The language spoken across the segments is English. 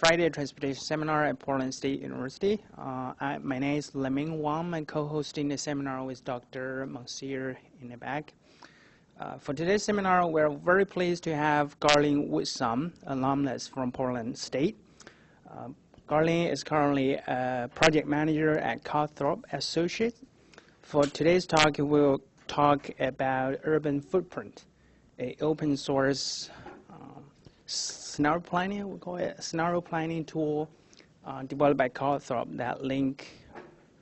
Friday Transportation Seminar at Portland State University. My name is Leming Wang. I'm co-hosting the seminar with Dr. Monsieur in the back. For today's seminar, we're very pleased to have Garlynn Woodsong, alumnus from Portland State. Garlynn is currently a project manager at Calthorpe Associates. For today's talk, we'll talk about UrbanFootprint, an open source scenario planning, we call it a scenario planning tool developed by Calthorpe that link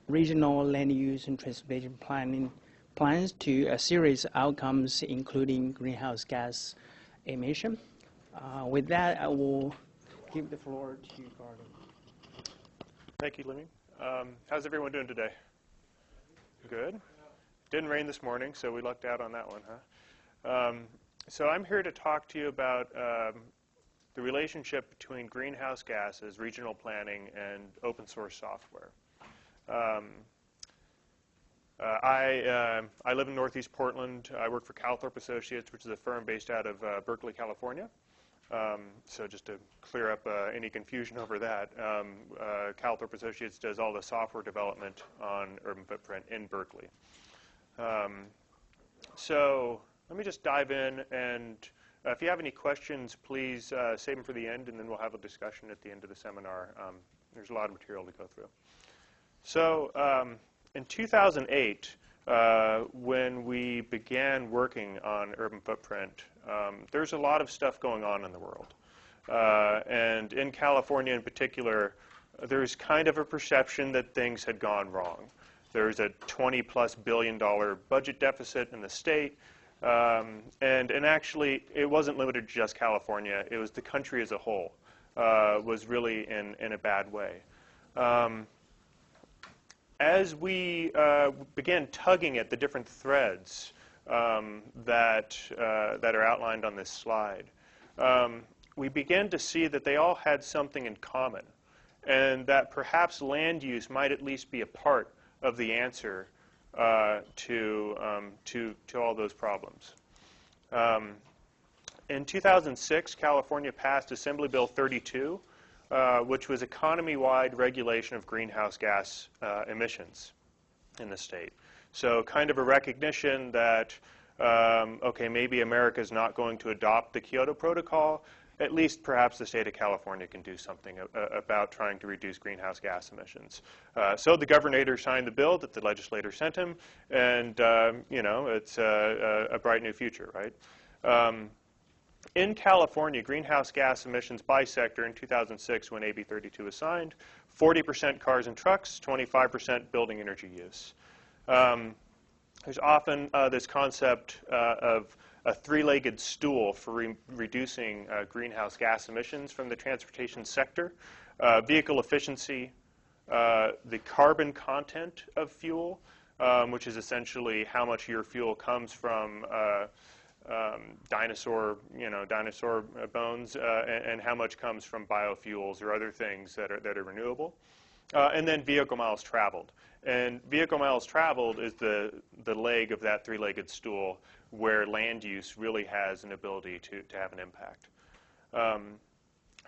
regional land use and transportation planning plans to a series of outcomes, including greenhouse gas emission. With that, I will give the floor to Garlynn. Thank you, Leming. How's everyone doing today? Good. Didn't rain this morning, so we lucked out on that one, huh? So I'm here to talk to you about the relationship between greenhouse gases, regional planning, and open source software. I live in Northeast Portland. I work for Calthorpe Associates, which is a firm based out of Berkeley, California. So just to clear up any confusion over that, Calthorpe Associates does all the software development on UrbanFootprint in Berkeley. So let me just dive in, and if you have any questions, please save them for the end, and then we'll have a discussion at the end of the seminar. There's a lot of material to go through. So in 2008, when we began working on UrbanFootprint, there's a lot of stuff going on in the world. And in California in particular, there's kind of a perception that things had gone wrong. There's a $20+ billion budget deficit in the state. And actually, it wasn't limited to just California. It was the country as a whole was really in a bad way. As we began tugging at the different threads that are outlined on this slide, we began to see that they all had something in common, and that perhaps land use might at least be a part of the answer to all those problems. In 2006, California passed Assembly Bill 32, which was economy-wide regulation of greenhouse gas emissions in the state. So kind of a recognition that, okay, maybe America's not going to adopt the Kyoto Protocol. At least perhaps the state of California can do something about trying to reduce greenhouse gas emissions. So the governor signed the bill that the legislator sent him, and you know, it's a bright new future, right? In California, greenhouse gas emissions by sector in 2006, when AB 32 was signed, 40% cars and trucks, 25% building energy use. There's often this concept of a three-legged stool for reducing greenhouse gas emissions from the transportation sector. Vehicle efficiency, the carbon content of fuel, which is essentially how much of your fuel comes from dinosaur bones, and how much comes from biofuels or other things that are renewable. And then vehicle miles traveled. And vehicle miles traveled is the leg of that three-legged stool where land use really has an ability to have an impact.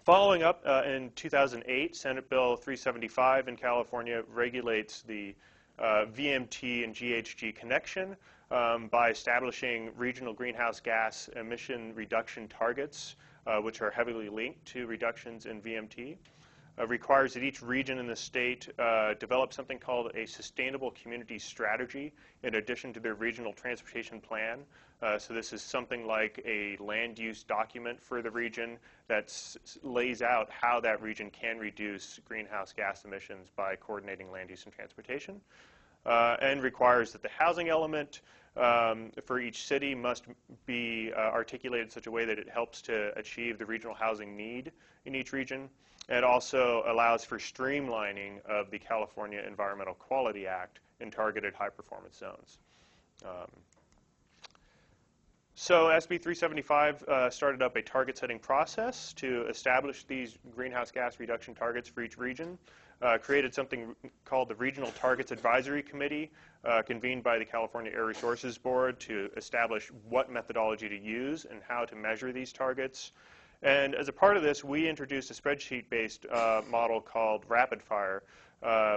Following up, in 2008, Senate Bill 375 in California regulates the VMT and GHG connection by establishing regional greenhouse gas emission reduction targets, which are heavily linked to reductions in VMT. Requires that each region in the state develop something called a sustainable community strategy in addition to their regional transportation plan. So this is something like a land use document for the region that lays out how that region can reduce greenhouse gas emissions by coordinating land use and transportation. And requires that the housing element for each city must be articulated in such a way that it helps to achieve the regional housing need in each region. It also allows for streamlining of the California Environmental Quality Act in targeted high-performance zones. So SB 375 started up a target-setting process to establish these greenhouse gas reduction targets for each region. Created something called the Regional Targets Advisory Committee, convened by the California Air Resources Board to establish what methodology to use and how to measure these targets. And as a part of this, we introduced a spreadsheet-based model called RapidFire,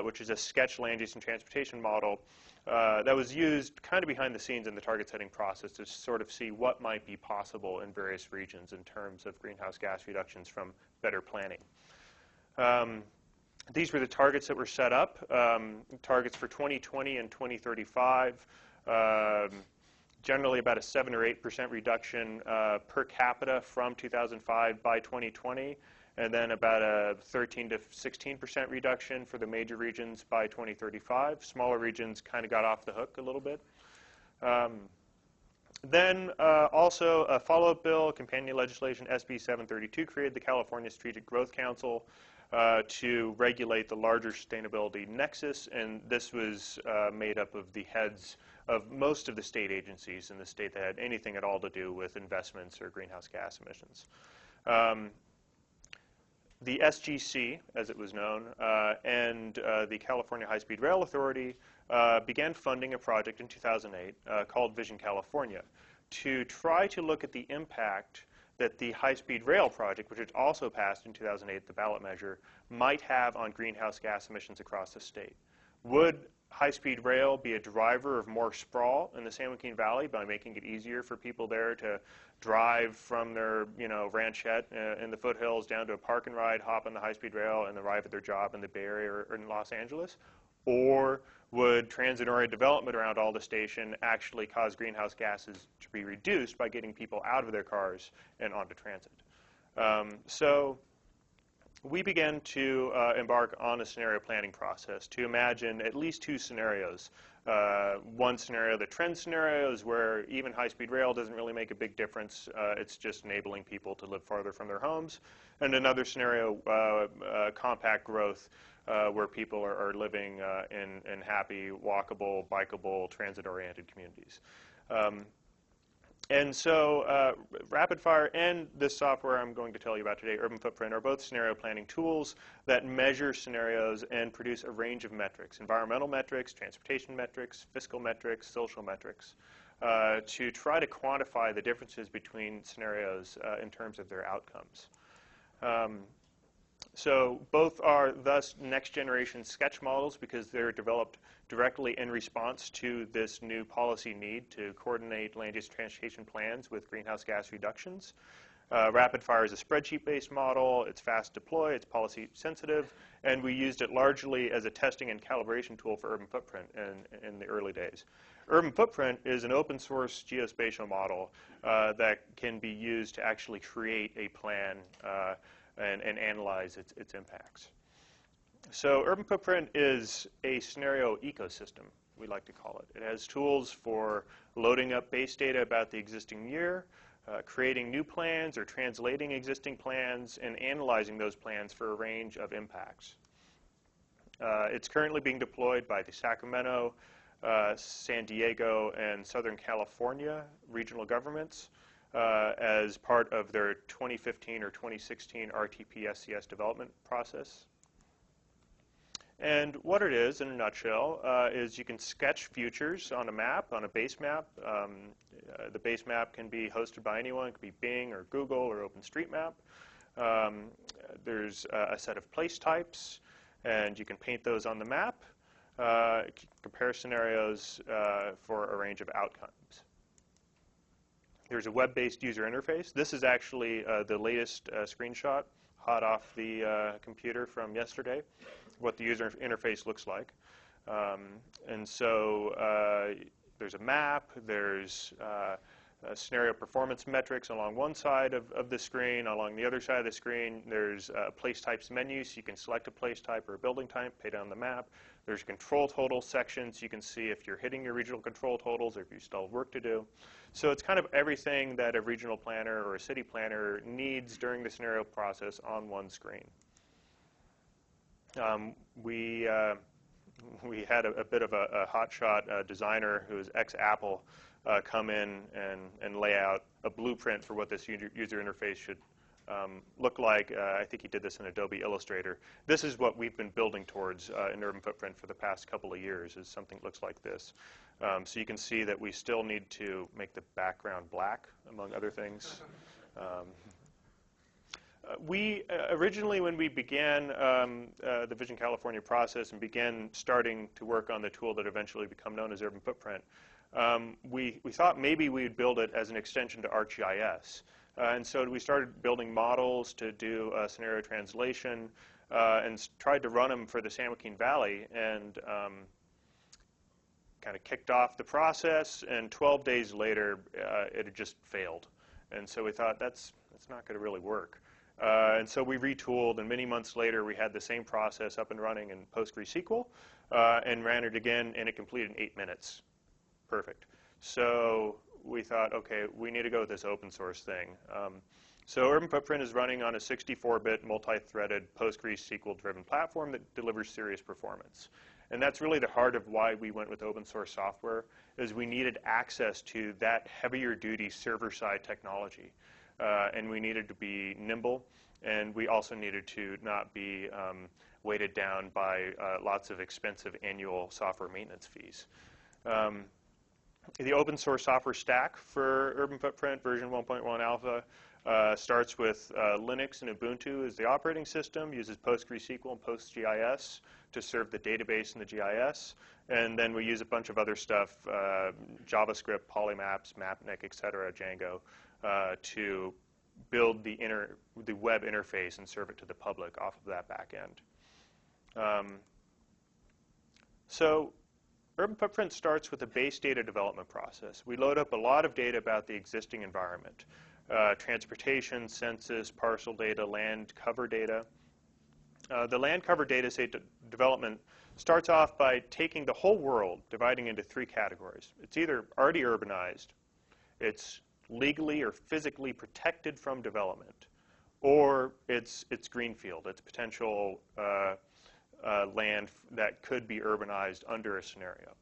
which is a sketch land use and transportation model that was used kind of behind the scenes in the target setting process to sort of see what might be possible in various regions in terms of greenhouse gas reductions from better planning. These were the targets that were set up, targets for 2020 and 2035. Generally about a 7 or 8% reduction per capita from 2005 by 2020, and then about a 13 to 16% reduction for the major regions by 2035. Smaller regions kind of got off the hook a little bit. Then also a follow-up bill, companion legislation, SB 732, created the California Strategic Growth Council to regulate the larger sustainability nexus, and this was made up of the heads of most of the state agencies in the state that had anything at all to do with investments or greenhouse gas emissions. The SGC, as it was known, and the California High-Speed Rail Authority began funding a project in 2008 called Vision California to try to look at the impact that the high-speed rail project, which had also passed in 2008, the ballot measure, might have on greenhouse gas emissions across the state. Would high-speed rail be a driver of more sprawl in the San Joaquin Valley by making it easier for people there to drive from their, ranchette in the foothills down to a park and ride, hop on the high-speed rail, and arrive at their job in the Bay Area or in Los Angeles? Or would transit-oriented development around all the station actually cause greenhouse gases to be reduced by getting people out of their cars and onto transit? So we began to embark on a scenario planning process to imagine at least two scenarios. One scenario, the trend scenario, is where even high-speed rail doesn't really make a big difference. It's just enabling people to live farther from their homes. And another scenario, compact growth, where people are living in happy, walkable, bikeable, transit-oriented communities. And so RapidFire and this software I'm going to tell you about today, UrbanFootprint, are both scenario planning tools that measure scenarios and produce a range of metrics, environmental metrics, transportation metrics, fiscal metrics, social metrics, to try to quantify the differences between scenarios in terms of their outcomes. So both are thus next-generation sketch models because they're developed directly in response to this new policy need to coordinate land use transportation plans with greenhouse gas reductions. RapidFire is a spreadsheet-based model. It's fast deploy. It's policy sensitive. And we used it largely as a testing and calibration tool for UrbanFootprint in the early days. UrbanFootprint is an open source geospatial model that can be used to actually create a plan and analyze its impacts. So UrbanFootprint is a scenario ecosystem, we like to call it. It has tools for loading up base data about the existing year, creating new plans or translating existing plans, and analyzing those plans for a range of impacts. It's currently being deployed by the Sacramento, San Diego, and Southern California regional governments as part of their 2015 or 2016 RTP-SCS development process. And what it is, in a nutshell, is you can sketch futures on a map, on a base map. The base map can be hosted by anyone. It could be Bing or Google or OpenStreetMap. There's a set of place types, and you can paint those on the map, compare scenarios for a range of outcomes. There's a web-based user interface. This is actually the latest screenshot, hot off the computer from yesterday, what the user interface looks like. And so there's a map, there's scenario performance metrics along one side of the screen. Along the other side of the screen, there's place types menu, so you can select a place type or a building type, paint it on the map. There's control total sections. You can see if you're hitting your regional control totals or if you still have work to do. So it's kind of everything that a regional planner or a city planner needs during the scenario process on one screen. We had a bit of a hotshot designer who is ex-Apple come in and lay out a blueprint for what this user interface should look like. I think he did this in Adobe Illustrator. This is what we've been building towards in UrbanFootprint for the past couple of years, is something that looks like this. So you can see that we still need to make the background black, among other things. We originally, when we began the Vision California process and began starting to work on the tool that eventually became known as UrbanFootprint, we thought maybe we would build it as an extension to ArcGIS. And so we started building models to do scenario translation and tried to run them for the San Joaquin Valley, and kind of kicked off the process, and 12 days later it had just failed. And so we thought that's not going to really work. And so we retooled, and many months later we had the same process up and running in PostGreSQL and ran it again, and it completed in 8 minutes. Perfect. So we thought, okay, we need to go with this open source thing. So UrbanFootprint is running on a 64-bit multi-threaded PostGreSQL-driven platform that delivers serious performance. And that's really the heart of why we went with open source software, is we needed access to that heavier duty server-side technology. And we needed to be nimble, and we also needed to not be weighted down by lots of expensive annual software maintenance fees. The open source software stack for UrbanFootprint version 1.1 alpha starts with Linux and Ubuntu as the operating system, uses PostgreSQL and PostGIS to serve the database and the GIS, and then we use a bunch of other stuff, JavaScript, Polymaps, Mapnik, etc., Django, to build the web interface and serve it to the public off of that back end. So UrbanFootprint starts with a base data development process. We load up a lot of data about the existing environment. Transportation, census, parcel data, land cover data. The land cover data set development starts off by taking the whole world, dividing into 3 categories. It's either already urbanized, it's legally or physically protected from development, or it's greenfield. It's potential land that could be urbanized under a scenario.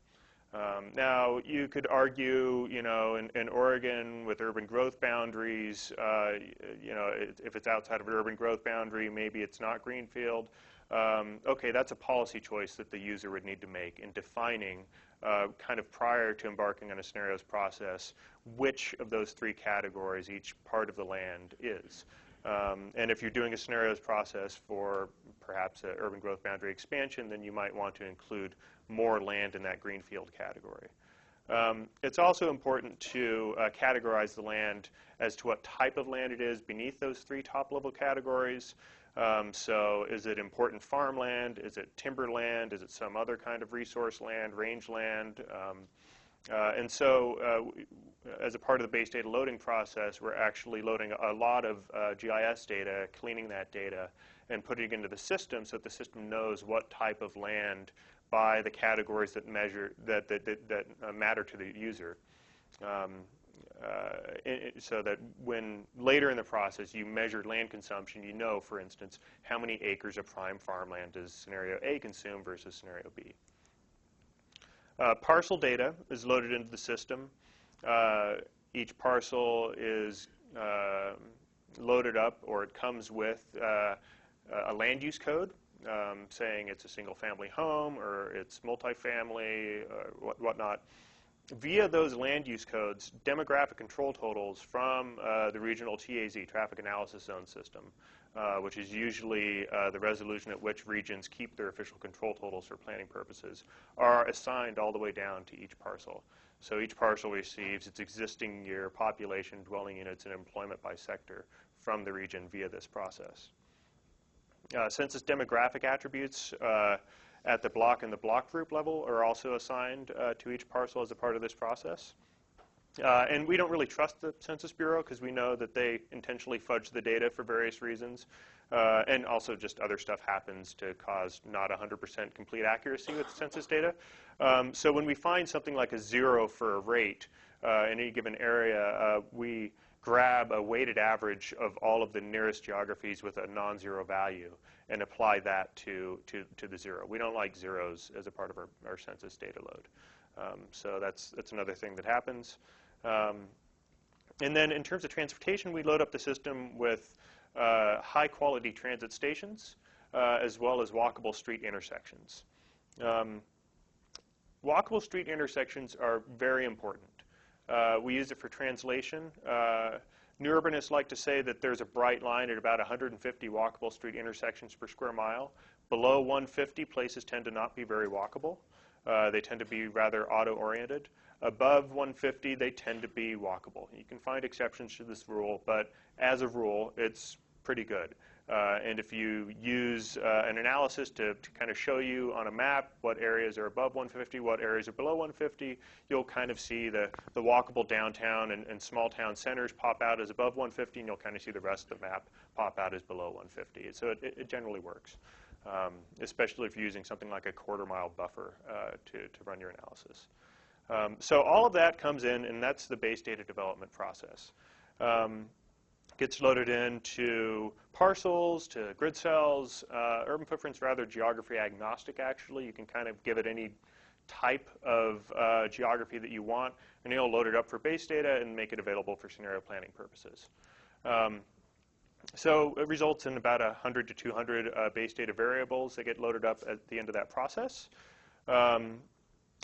Now, you could argue, in Oregon with urban growth boundaries, if it's outside of an urban growth boundary, maybe it's not greenfield. Okay, that's a policy choice that the user would need to make in defining, kind of prior to embarking on a scenarios process, which of those 3 categories each part of the land is. And if you're doing a scenarios process for perhaps an urban growth boundary expansion, then you might want to include more land in that greenfield category. It's also important to categorize the land as to what type of land it is beneath those 3 top-level categories. So is it important farmland? Is it timberland? Is it some other kind of resource land, rangeland? And so as a part of the base data loading process, we're actually loading a lot of GIS data, cleaning that data, and putting it into the system so that the system knows what type of land by the categories that matter to the user. So that when later in the process you measure land consumption, you know, for instance, how many acres of prime farmland does scenario A consume versus scenario B. Parcel data is loaded into the system. Each parcel is loaded up, or it comes with a land use code saying it's a single-family home or it's multifamily or whatnot. Via those land use codes, demographic control totals from the regional TAZ, Traffic Analysis Zone system, which is usually the resolution at which regions keep their official control totals for planning purposes, are assigned all the way down to each parcel. So each parcel receives its existing year, population, dwelling units, and employment by sector from the region via this process. Census demographic attributes at the block and the block group level are also assigned to each parcel as a part of this process. And we don't really trust the Census Bureau because we know that they intentionally fudge the data for various reasons. And also just other stuff happens to cause not 100% complete accuracy with census data. So when we find something like a 0 for a rate in any given area, we grab a weighted average of all of the nearest geographies with a non-zero value and apply that to the 0. We don't like zeros as a part of our census data load. So that's another thing that happens. And then in terms of transportation, we load up the system with high-quality transit stations as well as walkable street intersections. Walkable street intersections are very important. We use it for translation. New urbanists like to say that there's a bright line at about 150 walkable street intersections per square mile. Below 150, places tend to not be very walkable. They tend to be rather auto-oriented. Above 150, they tend to be walkable. You can find exceptions to this rule, but as a rule, it's pretty good. And if you use an analysis to kind of show you on a map what areas are above 150, what areas are below 150, you'll kind of see the walkable downtown and small town centers pop out as above 150, and you'll kind of see the rest of the map pop out as below 150. So it generally works, especially if you're using something like a quarter-mile buffer to run your analysis. So all of that comes in, and that's the base data development process. Gets loaded into parcels, to grid cells. UrbanFootprint's rather geography agnostic, actually. You can kind of give it any type of geography that you want, and it'll load it up for base data and make it available for scenario planning purposes. So it results in about 100 to 200 base data variables that get loaded up at the end of that process.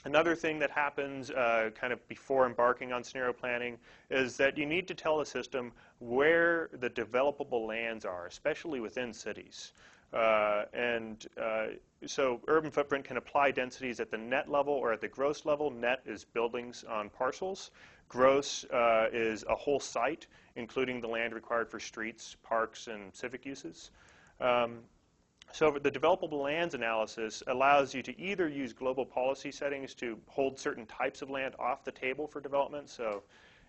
Another thing that happens kind of before embarking on scenario planning is that you need to tell the system where the developable lands are, especially within cities. So UrbanFootprint can apply densities at the net level or at the gross level. Net is buildings on parcels. Gross is a whole site, including the land required for streets, parks, and civic uses. So the developable lands analysis allows you to either use global policy settings to hold certain types of land off the table for development. So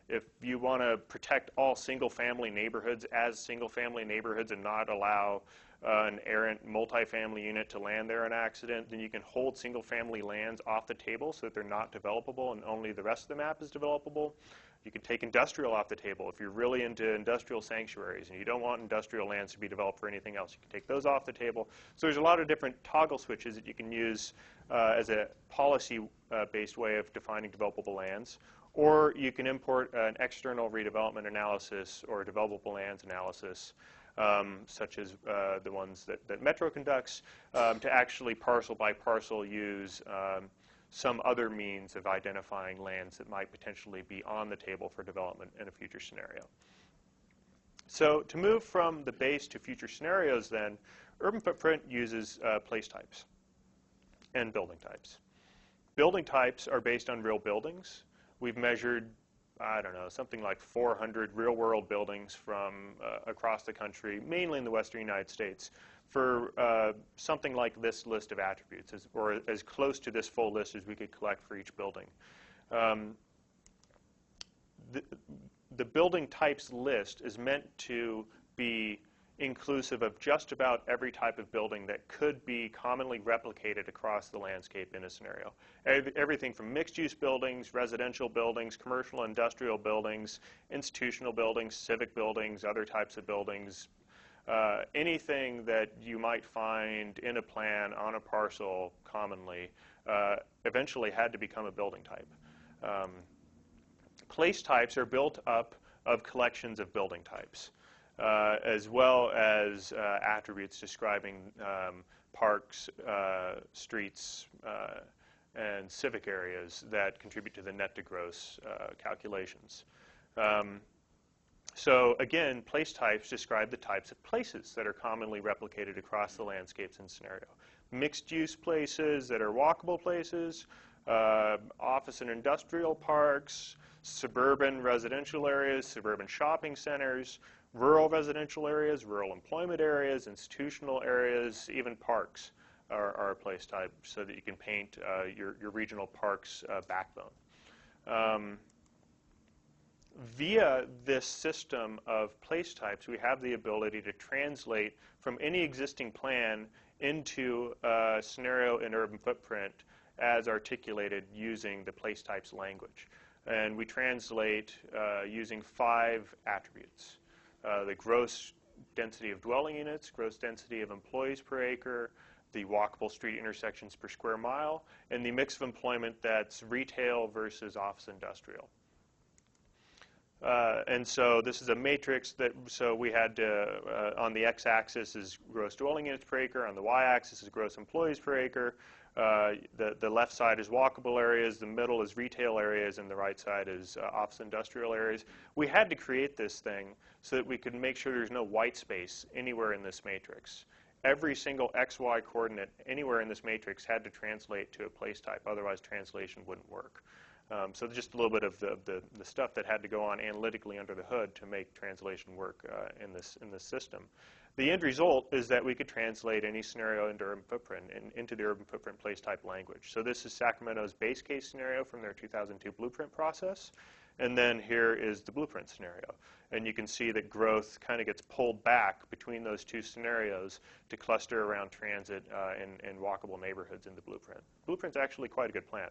if you want to protect all single-family neighborhoods as single-family neighborhoods and not allow an errant multifamily unit to land there in accident, then you can hold single-family lands off the table so that they're not developable and only the rest of the map is developable. You can take industrial off the table. If you're really into industrial sanctuaries and you don't want industrial lands to be developed for anything else, you can take those off the table. So there's a lot of different toggle switches that you can use as a policy-based way of defining developable lands. Or you can import an external redevelopment analysis or developable lands analysis, such as the ones that Metro conducts, to actually parcel by parcel use some other means of identifying lands that might potentially be on the table for development in a future scenario. So to move from the base to future scenarios then, UrbanFootprint uses place types and building types. Building types are based on real buildings. We've measured, I don't know, something like 400 real-world buildings from across the country, mainly in the western United States, for something like this list of attributes, or as close to this full list as we could collect for each building. The building types list is meant to be inclusive of just about every type of building that could be commonly replicated across the landscape in a scenario. Everything from mixed-use buildings, residential buildings, commercial industrial buildings, institutional buildings, civic buildings, other types of buildings, anything that you might find in a plan on a parcel commonly eventually had to become a building type. Place types are built up of collections of building types, as well as attributes describing parks, streets, and civic areas that contribute to the net to gross calculations. So again, place types describe the types of places that are commonly replicated across the landscapes in scenario. Mixed-use places that are walkable places, office and industrial parks, suburban residential areas, suburban shopping centers, rural residential areas, rural employment areas, institutional areas, even parks are a place type so that you can paint your regional parks backbone. Via this system of place types, we have the ability to translate from any existing plan into a scenario in UrbanFootprint as articulated using the place types language. And we translate using 5 attributes. The gross density of dwelling units, gross density of employees per acre, the walkable street intersections per square mile, and the mix of employment that's retail versus office industrial. And so this is a matrix that, so we had on the x-axis is gross dwelling units per acre, on the y-axis is gross employees per acre, the left side is walkable areas, the middle is retail areas, and the right side is office industrial areas. We had to create this thing so that we could make sure there's no white space anywhere in this matrix. Every single XY coordinate anywhere in this matrix had to translate to a place type, otherwise translation wouldn't work. So just a little bit of the stuff that had to go on analytically under the hood to make translation work in this system. The end result is that we could translate any scenario into UrbanFootprint into the UrbanFootprint place type language. So this is Sacramento's base case scenario from their 2002 blueprint process. And then here is the blueprint scenario. And you can see that growth kind of gets pulled back between those two scenarios to cluster around transit and walkable neighborhoods in the blueprint. Blueprint's actually quite a good plan.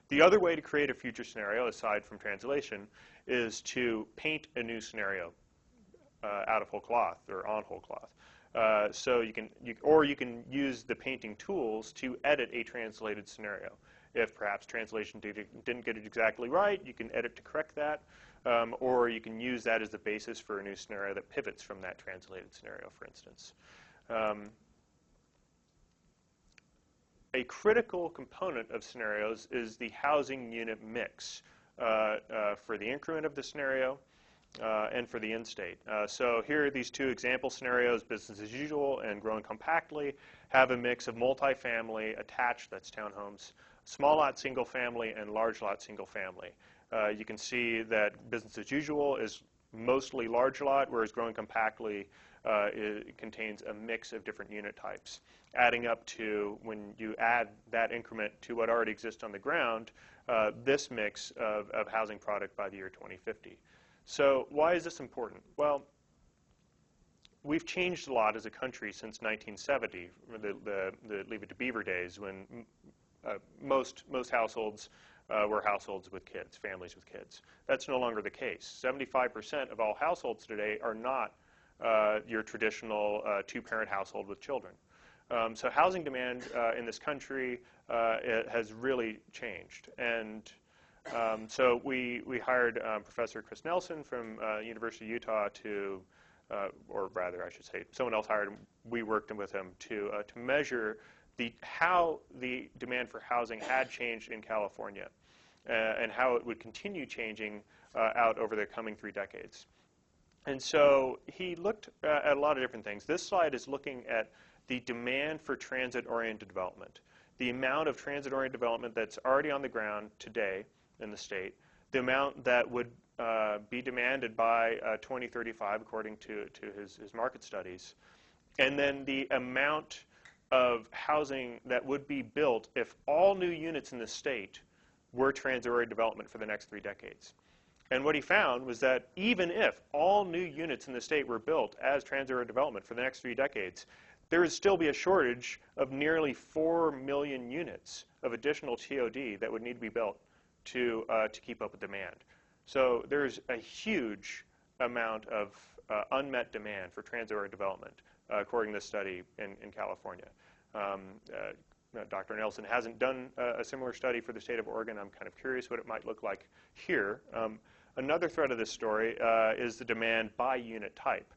The other way to create a future scenario, aside from translation, is to paint a new scenario out of whole cloth or on whole cloth. So you can use the painting tools to edit a translated scenario. If perhaps translation didn't get it exactly right, you can edit to correct that, or you can use that as the basis for a new scenario that pivots from that translated scenario, for instance. A critical component of scenarios is the housing unit mix for the increment of the scenario and for the end state. So here are these two example scenarios, business as usual and growing compactly, have a mix of multifamily attached, that's townhomes, small lot single family, and large lot single family. You can see that business as usual is mostly large lot, whereas growing compactly it contains a mix of different unit types, adding up to, when you add that increment to what already exists on the ground, this mix of housing product by the year 2050. So why is this important? Well, we've changed a lot as a country since 1970, the Leave It to Beaver days, when most households were households with kids, families with kids. That's no longer the case. 75% of all households today are not your traditional two-parent household with children. So housing demand in this country it has really changed. And so we hired Professor Chris Nelson from University of Utah to, or rather I should say, someone else hired him. We worked with him to measure how the demand for housing had changed in California and how it would continue changing out over the coming 3 decades. And so he looked at a lot of different things. This slide is looking at the demand for transit-oriented development, the amount of transit-oriented development that's already on the ground today in the state, the amount that would be demanded by 2035 according to his market studies, and then the amount of housing that would be built if all new units in the state were transit-oriented development for the next 3 decades. And what he found was that even if all new units in the state were built as transit-oriented development for the next 3 decades, there would still be a shortage of nearly 4 million units of additional TOD that would need to be built to keep up with demand. So there's a huge amount of unmet demand for transit-oriented development, according to this study in California. Dr. Nelson hasn't done a similar study for the state of Oregon. I'm kind of curious what it might look like here. Another thread of this story is the demand by unit type.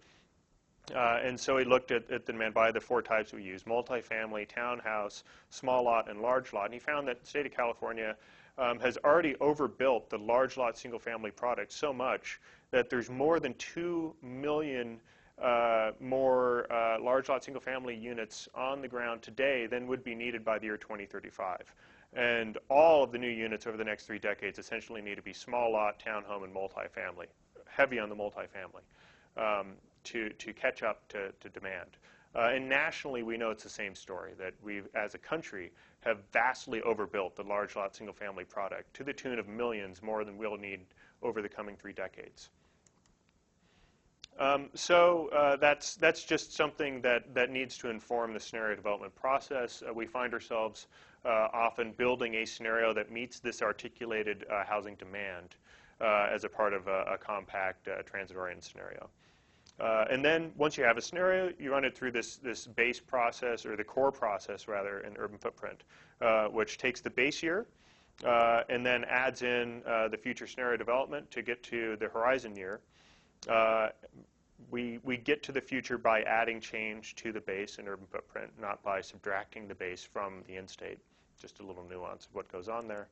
And so he looked at the demand by the 4 types we use: multifamily, townhouse, small lot, and large lot. And he found that the state of California has already overbuilt the large lot single family product so much that there's more than 2 million more large lot single family units on the ground today than would be needed by the year 2035. And all of the new units over the next 3 decades essentially need to be small lot, townhome, and multifamily, heavy on the multifamily, to catch up to demand. And nationally, we know it's the same story, that we, as a country, have vastly overbuilt the large lot single family product to the tune of millions more than we'll need over the coming 3 decades. So that's just something that needs to inform the scenario development process. We find ourselves often building a scenario that meets this articulated housing demand as a part of a compact transit-oriented scenario. And then once you have a scenario, you run it through this base process, or the core process rather, in UrbanFootprint, which takes the base year and then adds in the future scenario development to get to the horizon year. We get to the future by adding change to the base in urban footprint, not by subtracting the base from the end state. Just a little nuance of what goes on there.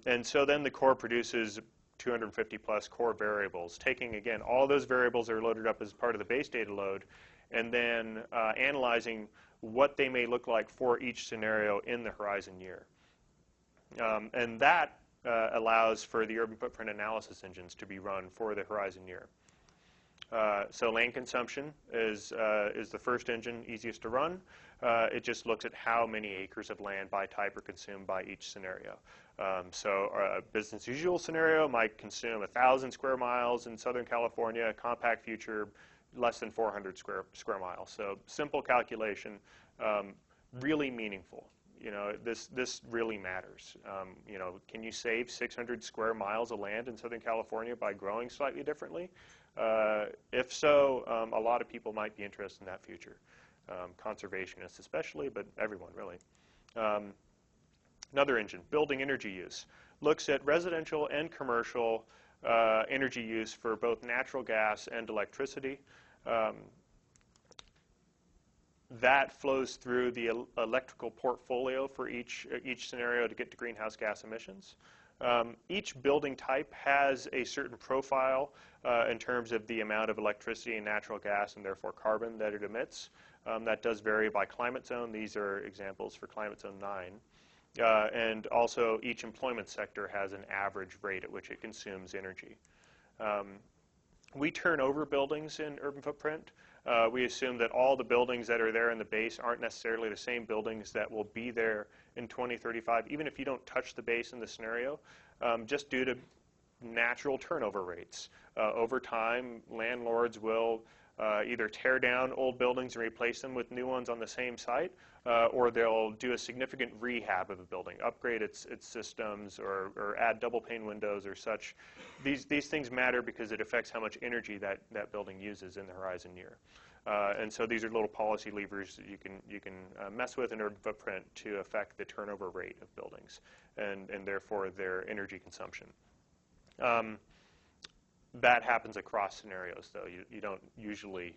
And so then the core produces 250 plus core variables, taking, again, all those variables that are loaded up as part of the base data load, and then analyzing what they may look like for each scenario in the horizon year. And that allows for the urban footprint analysis engines to be run for the horizon year. So land consumption is the first engine, easiest to run. It just looks at how many acres of land by type are consumed by each scenario. So a business as usual scenario might consume 1,000 square miles in Southern California, a compact future less than 400 square miles. So simple calculation, really meaningful. You know, this really matters. You know, can you save 600 square miles of land in Southern California by growing slightly differently? If so, a lot of people might be interested in that future. Conservationists especially, but everyone really. Another engine, building energy use, looks at residential and commercial energy use for both natural gas and electricity. That flows through the electrical portfolio for each scenario to get to greenhouse gas emissions. Each building type has a certain profile in terms of the amount of electricity and natural gas and therefore carbon that it emits. That does vary by climate zone. These are examples for climate zone 9. And also each employment sector has an average rate at which it consumes energy. We turn over buildings in urban footprint. We assume that all the buildings that are there in the base aren't necessarily the same buildings that will be there in 2035, even if you don't touch the base in the scenario, just due to natural turnover rates. Over time, landlords will either tear down old buildings and replace them with new ones on the same site, or they'll do a significant rehab of a building, upgrade its systems, or add double pane windows or such. These things matter because it affects how much energy that building uses in the horizon year. And so these are little policy levers that you can mess with in urban footprint to affect the turnover rate of buildings and therefore their energy consumption. That happens across scenarios, though. You don't usually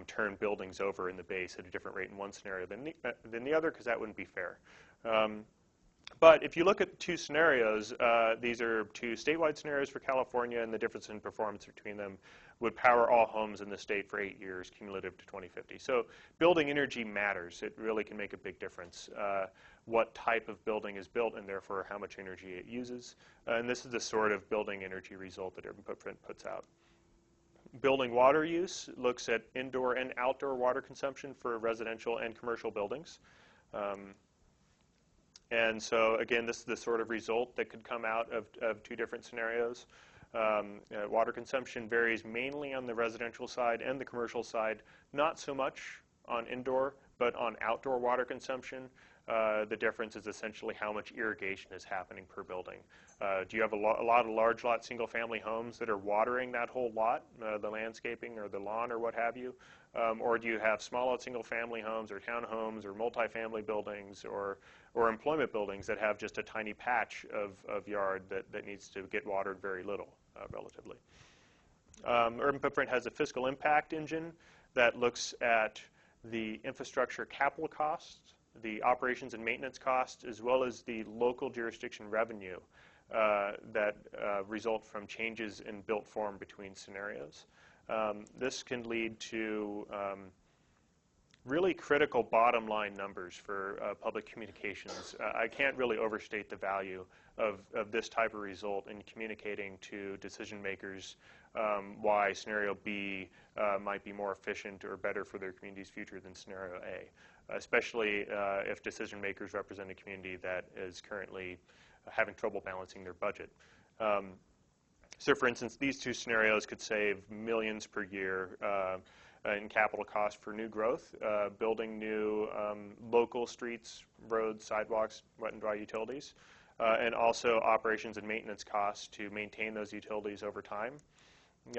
turn buildings over in the base at a different rate in one scenario than the other, because that wouldn't be fair. But if you look at the two scenarios, these are two statewide scenarios for California, and the difference in performance between them would power all homes in the state for 8 years, cumulative to 2050. So building energy matters. It really can make a big difference. What type of building is built and therefore how much energy it uses. And this is the sort of building energy result that Urban Footprint puts out. Building water use looks at indoor and outdoor water consumption for residential and commercial buildings. And so again, this is the sort of result that could come out of two different scenarios. Water consumption varies mainly on the residential side and the commercial side, not so much on indoor, but on outdoor water consumption. The difference is essentially how much irrigation is happening per building. Do you have a lot of large lot single-family homes that are watering that whole lot, the landscaping or the lawn or what have you? Or do you have small lot single-family homes or townhomes or multifamily buildings or employment buildings that have just a tiny patch of yard that needs to get watered very little, relatively? Urban Footprint has a fiscal impact engine that looks at the infrastructure capital costs, the operations and maintenance costs, as well as the local jurisdiction revenue that result from changes in built form between scenarios. This can lead to really critical bottom line numbers for public communications. I can't really overstate the value of this type of result in communicating to decision makers why scenario B might be more efficient or better for their community's future than scenario A, especially if decision makers represent a community that is currently having trouble balancing their budget. So for instance, these two scenarios could save millions per year in capital cost for new growth, building new local streets, roads, sidewalks, wet and dry utilities, and also operations and maintenance costs to maintain those utilities over time,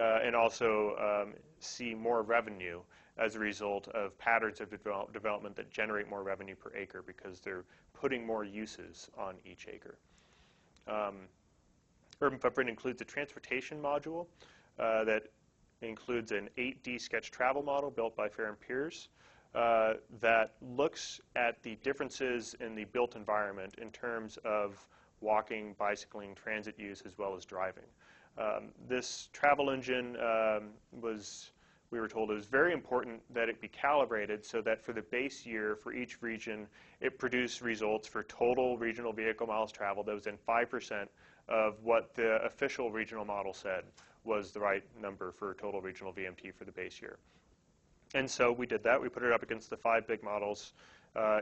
and also see more revenue as a result of patterns of development that generate more revenue per acre because they're putting more uses on each acre. Urban Footprint includes a transportation module that includes an 8D sketch travel model built by Fair and Peers that looks at the differences in the built environment in terms of walking, bicycling, transit use, as well as driving. This travel engine we were told it was very important that it be calibrated so that for the base year for each region, it produced results for total regional vehicle miles traveled that was in 5% of what the official regional model said was the right number for total regional VMT for the base year. And so we did that. We put it up against the 5 big models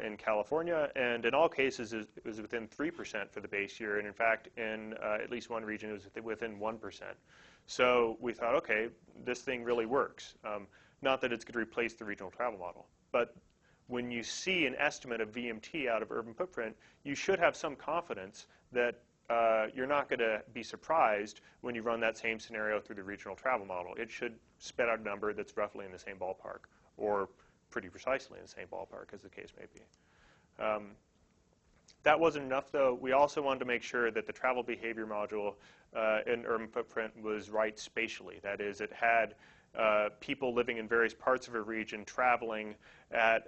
in California, and in all cases it was within 3% for the base year, and in fact in at least one region it was within 1%. So we thought, okay, this thing really works. Not that it's going to replace the regional travel model, but when you see an estimate of VMT out of Urban Footprint, you should have some confidence that you're not going to be surprised when you run that same scenario through the regional travel model. It should spit out a number that's roughly in the same ballpark, or pretty precisely in the same ballpark, as the case may be. That wasn't enough, though. We also wanted to make sure that the travel behavior module in Urban Footprint was right spatially. That is, it had people living in various parts of a region traveling at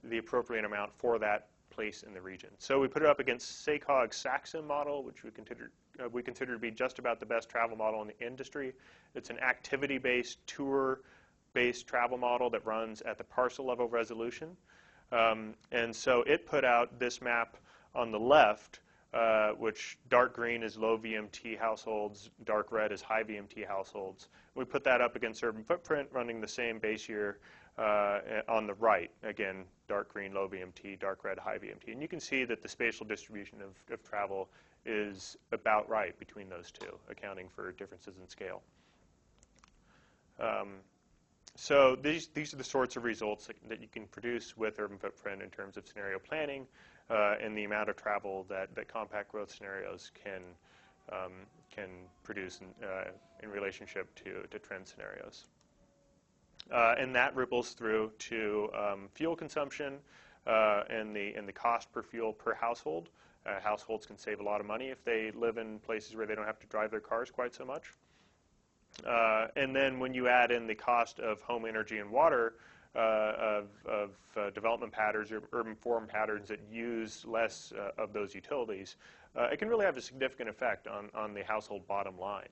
the appropriate amount for that place in the region. So we put it up against SACOG's SACSIM model, which we consider to be just about the best travel model in the industry. It's an activity-based, tour-based travel model that runs at the parcel level resolution. And so it put out this map on the left, which dark green is low VMT households, dark red is high VMT households. We put that up against Urban Footprint running the same base year on the right. Again, dark green, low VMT, dark red, high VMT. And you can see that the spatial distribution of travel is about right between those two, accounting for differences in scale. So these are the sorts of results that you can produce with Urban Footprint in terms of scenario planning and the amount of travel that compact growth scenarios can produce in relationship to trend scenarios. And that ripples through to fuel consumption and the cost per fuel per household. Households can save a lot of money if they live in places where they don't have to drive their cars quite so much. And then when you add in the cost of home energy and water, of development patterns or urban form patterns that use less of those utilities, it can really have a significant effect on the household bottom line.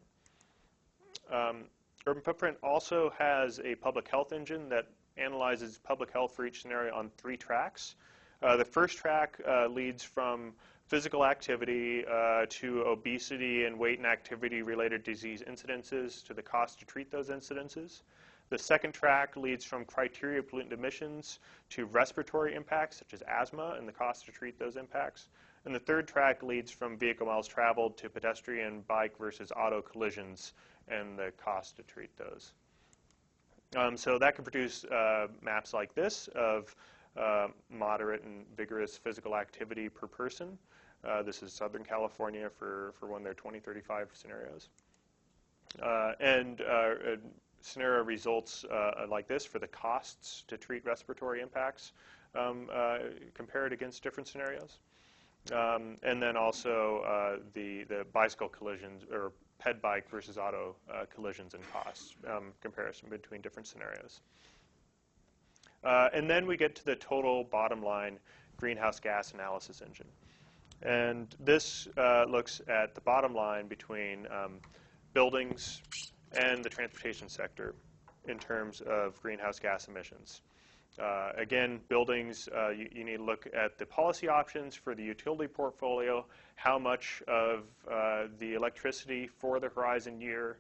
Urban Footprint also has a public health engine that analyzes public health for each scenario on 3 tracks. The first track leads from physical activity to obesity and weight and activity-related disease incidences to the cost to treat those incidences. The second track leads from criteria pollutant emissions to respiratory impacts, such as asthma, and the cost to treat those impacts. And the third track leads from vehicle miles traveled to pedestrian, bike versus auto collisions and the cost to treat those. So that can produce maps like this of moderate and vigorous physical activity per person. This is Southern California for one of their 2035 scenarios. And scenario results like this for the costs to treat respiratory impacts compared against different scenarios. And then also the bicycle collisions, or ped bike versus auto collisions and costs comparison between different scenarios. And then we get to the total bottom line greenhouse gas analysis engine. And this looks at the bottom line between buildings and the transportation sector in terms of greenhouse gas emissions. Again, buildings, you need to look at the policy options for the utility portfolio, how much of the electricity for the horizon year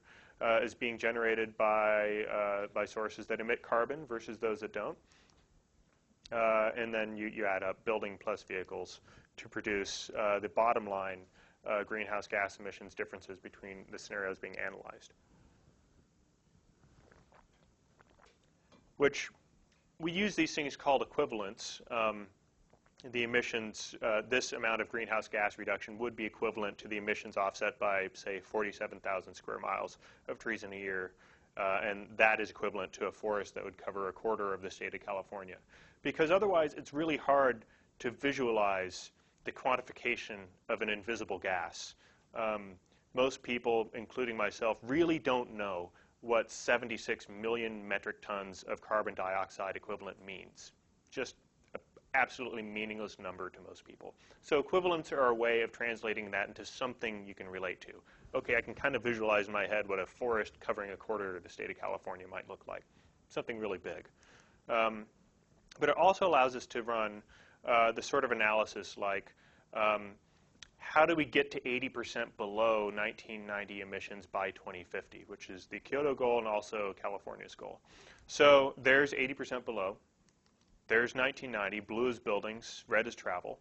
is being generated by sources that emit carbon versus those that don't. And then you add up building plus vehicles to produce the bottom line greenhouse gas emissions differences between the scenarios being analyzed. Which we use these things called equivalents. The emissions, this amount of greenhouse gas reduction would be equivalent to the emissions offset by, say, 47,000 square miles of trees in a year. And that is equivalent to a forest that would cover a quarter of the state of California. Because otherwise, it's really hard to visualize the quantification of an invisible gas Most people, including myself, really don't know what 76 million metric tons of carbon dioxide equivalent means. Just an absolutely meaningless number to most people. So equivalents are a way of translating that into something you can relate to. Okay, I can kind of visualize in my head what a forest covering a quarter of the state of California might look like. Something really big. But it also allows us to run the sort of analysis like, how do we get to 80% below 1990 emissions by 2050, which is the Kyoto goal and also California's goal. So there's 80% below. There's 1990. Blue is buildings. Red is travel.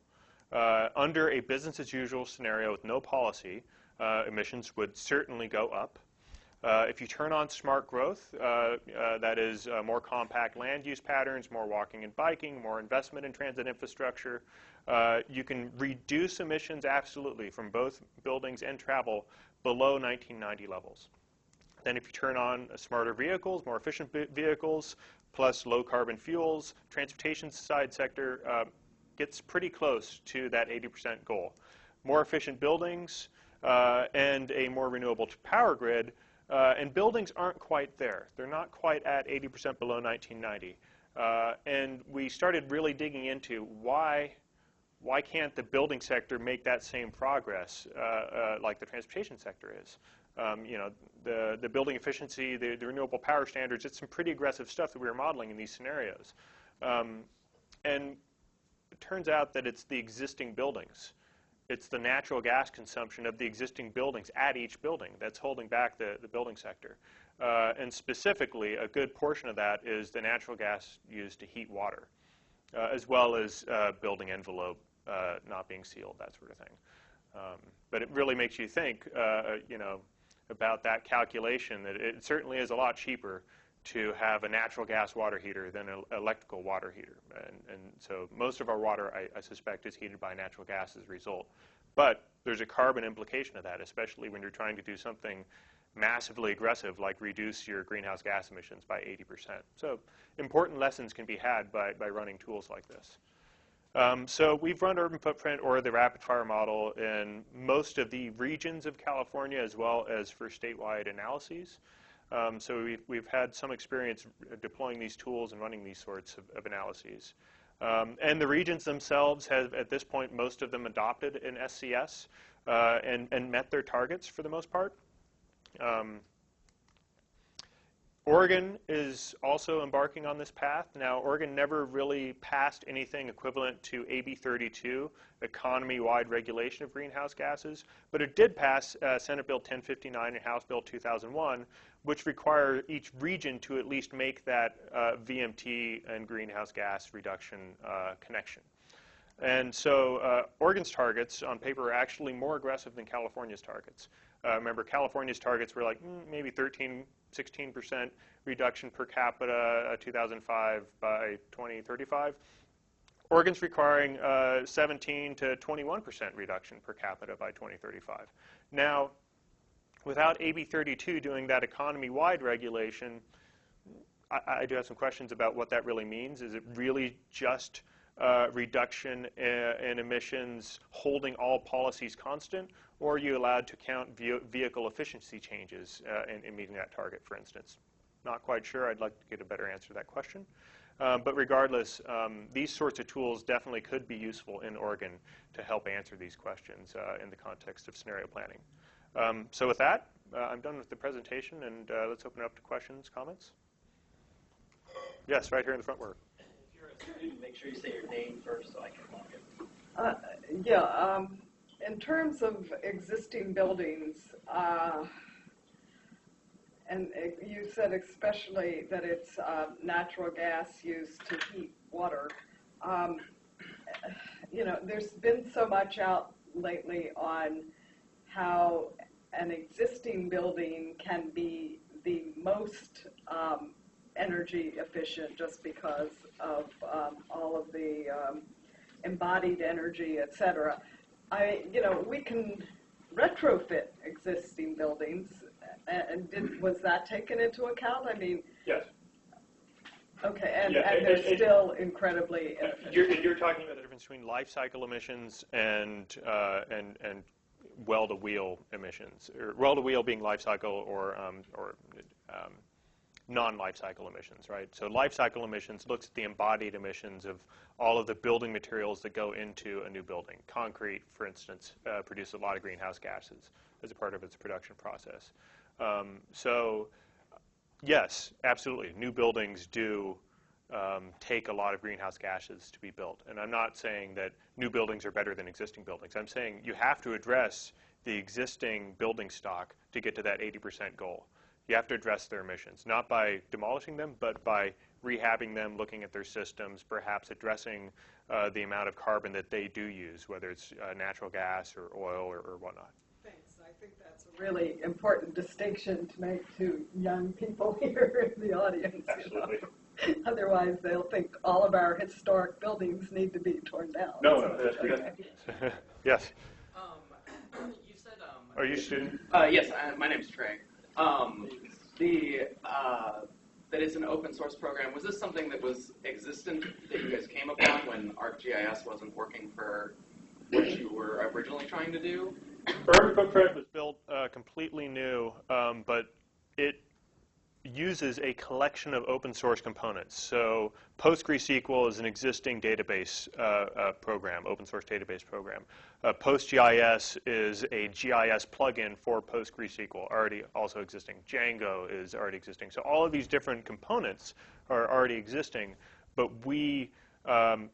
Under a business as usual scenario with no policy, emissions would certainly go up. If you turn on smart growth, that is more compact land use patterns, more walking and biking, more investment in transit infrastructure, you can reduce emissions absolutely from both buildings and travel below 1990 levels. Then if you turn on smarter vehicles, more efficient vehicles, plus low carbon fuels, transportation side sector gets pretty close to that 80% goal. More efficient buildings and a more renewable power grid. And buildings aren't quite there. They're not quite at 80% below 1990. And we started really digging into why can't the building sector make that same progress like the transportation sector is. You know, the building efficiency, the renewable power standards, it's some pretty aggressive stuff that we were modeling in these scenarios. And it turns out that it's the existing buildings. It's the natural gas consumption of the existing buildings at each building that's holding back the building sector. And specifically, a good portion of that is the natural gas used to heat water, as well as building envelope not being sealed, that sort of thing. But it really makes you think, you know, about that calculation, that it certainly is a lot cheaper to have a natural gas water heater than an electrical water heater. And so most of our water, I suspect, is heated by natural gas as a result. But there's a carbon implication of that, especially when you're trying to do something massively aggressive, like reduce your greenhouse gas emissions by 80%. So important lessons can be had by running tools like this. So we've run UrbanFootprint, or the rapid fire model, in most of the regions of California, as well as for statewide analyses. So we've had some experience deploying these tools and running these sorts of analyses. And the regions themselves have, at this point, most of them adopted an SCS and met their targets for the most part. Oregon is also embarking on this path. Now, Oregon never really passed anything equivalent to AB 32, economy-wide regulation of greenhouse gases, but it did pass Senate Bill 1059 and House Bill 2001, which require each region to at least make that VMT and greenhouse gas reduction connection. And so Oregon's targets on paper are actually more aggressive than California's targets. Remember, California's targets were like maybe 16% reduction per capita 2005 by 2035. Oregon's requiring 17 to 21% reduction per capita by 2035. Now, without AB 32 doing that economy-wide regulation, I do have some questions about what that really means. Is it really just reduction in emissions holding all policies constant, or are you allowed to count vehicle efficiency changes in meeting that target, for instance? Not quite sure. I'd like to get a better answer to that question. But regardless, these sorts of tools definitely could be useful in Oregon to help answer these questions in the context of scenario planning. So with that, I'm done with the presentation, and let's open it up to questions, comments. Yes, right here in the front row. Make sure you say your name first so I can log in. In terms of existing buildings, and you said especially that it's natural gas used to heat water. You know, there's been so much out lately on how an existing building can be the most energy efficient just because of all of the embodied energy, et cetera. You know, we can retrofit existing buildings, and was that taken into account? I mean, yes. Okay, and they're still incredibly inefficient. You're talking about the difference between life cycle emissions and well-to-wheel emissions, or well-to-wheel being life cycle or non-life cycle emissions, right? So life cycle emissions looks at the embodied emissions of all of the building materials that go into a new building. Concrete, for instance, produces a lot of greenhouse gases as a part of its production process. So yes, absolutely, new buildings do take a lot of greenhouse gases to be built. And I'm not saying that new buildings are better than existing buildings. I'm saying you have to address the existing building stock to get to that 80% goal. You have to address their emissions, not by demolishing them, but by rehabbing them, looking at their systems, perhaps addressing the amount of carbon that they do use, whether it's natural gas or oil or whatnot. Thanks. I think that's a really important distinction to make to young people here in the audience. Absolutely. You know? Otherwise, they'll think all of our historic buildings need to be torn down. No, that's okay. Yes. You said. Are you a student? Yes, my name's Trey. That it's an open source program. Was this something that was existent that you guys came upon when ArcGIS wasn't working for what you were originally trying to do? UrbanFootprint was built completely new, but it uses a collection of open source components. So PostGreSQL is an existing database program, open source database program. PostGIS is a GIS plugin for PostGreSQL, already also existing. Django is already existing. So all of these different components are already existing, but we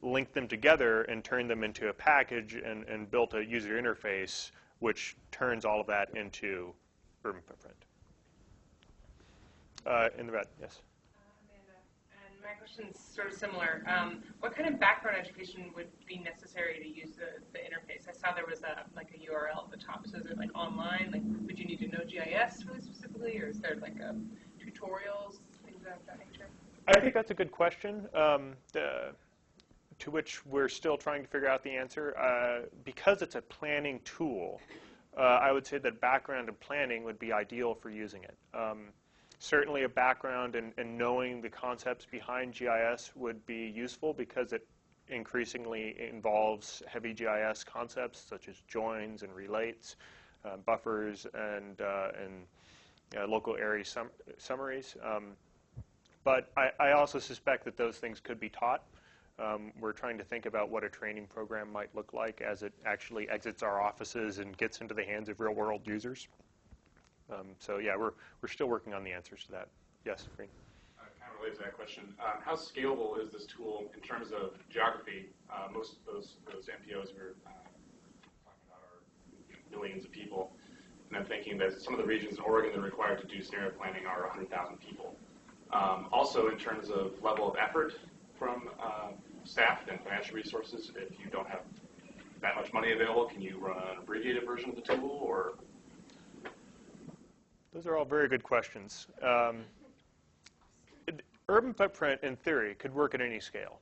linked them together and turned them into a package and built a user interface which turns all of that into UrbanFootprint. In the red, yes. Amanda, and my question is sort of similar. What kind of background education would be necessary to use the interface? I saw there was like a URL at the top. So is it like online? Like, would you need to know GIS really specifically, or is there like tutorials, things of that nature? I think that's a good question, to which we're still trying to figure out the answer. Because it's a planning tool, I would say that background in planning would be ideal for using it. Certainly a background in knowing the concepts behind GIS would be useful because it increasingly involves heavy GIS concepts such as joins and relates, buffers, and local area summaries. But I also suspect that those things could be taught. We're trying to think about what a training program might look like as it actually exits our offices and gets into the hands of real-world users. So yeah, we're still working on the answers to that. Yes, Green. Kind of related to that question, how scalable is this tool in terms of geography? Most of those MPOs we're talking about are millions of people, and I'm thinking that some of the regions in Oregon that are required to do scenario planning are 100,000 people. Also, in terms of level of effort from staff and financial resources, if you don't have that much money available, can you run an abbreviated version of the tool, or? Those are all very good questions. UrbanFootprint, in theory, could work at any scale,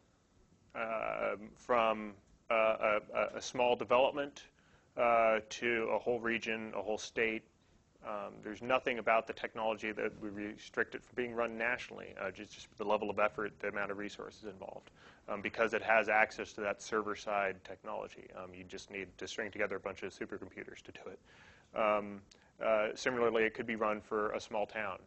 from a small development to a whole region, a whole state. There's nothing about the technology that would restrict it from being run nationally, just the level of effort, the amount of resources involved. Because it has access to that server-side technology. You just need to string together a bunch of supercomputers to do it. Similarly, it could be run for a small town.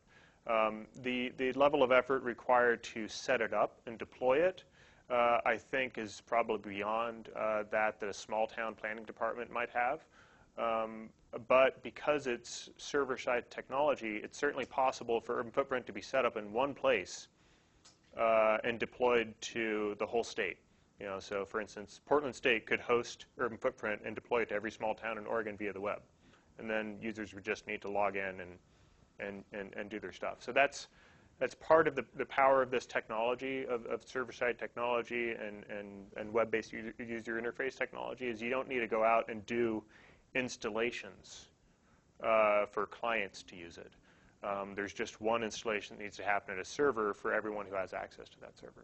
The level of effort required to set it up and deploy it, I think, is probably beyond that a small town planning department might have. But because it's server-side technology, it's certainly possible for UrbanFootprint to be set up in one place and deployed to the whole state. So for instance, Portland State could host UrbanFootprint and deploy it to every small town in Oregon via the web. And then users would just need to log in and do their stuff. So that's part of the power of this technology, of server-side technology and web-based user interface technology, is you don't need to go out and do installations for clients to use it. There's just one installation that needs to happen at a server for everyone who has access to that server.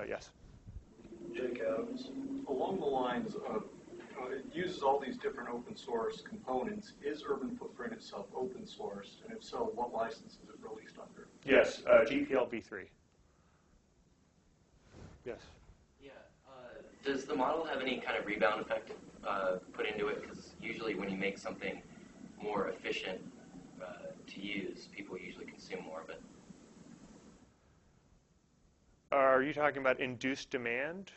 Yes? Jake Adams. Along the lines of, it uses all these different open source components. Is UrbanFootprint itself open source? And if so, what license is it released under? Yes, GPL v3. Yes? Yeah. Does the model have any kind of rebound effect put into it? Because usually when you make something more efficient to use, people usually consume more of it. Are you talking about induced demand?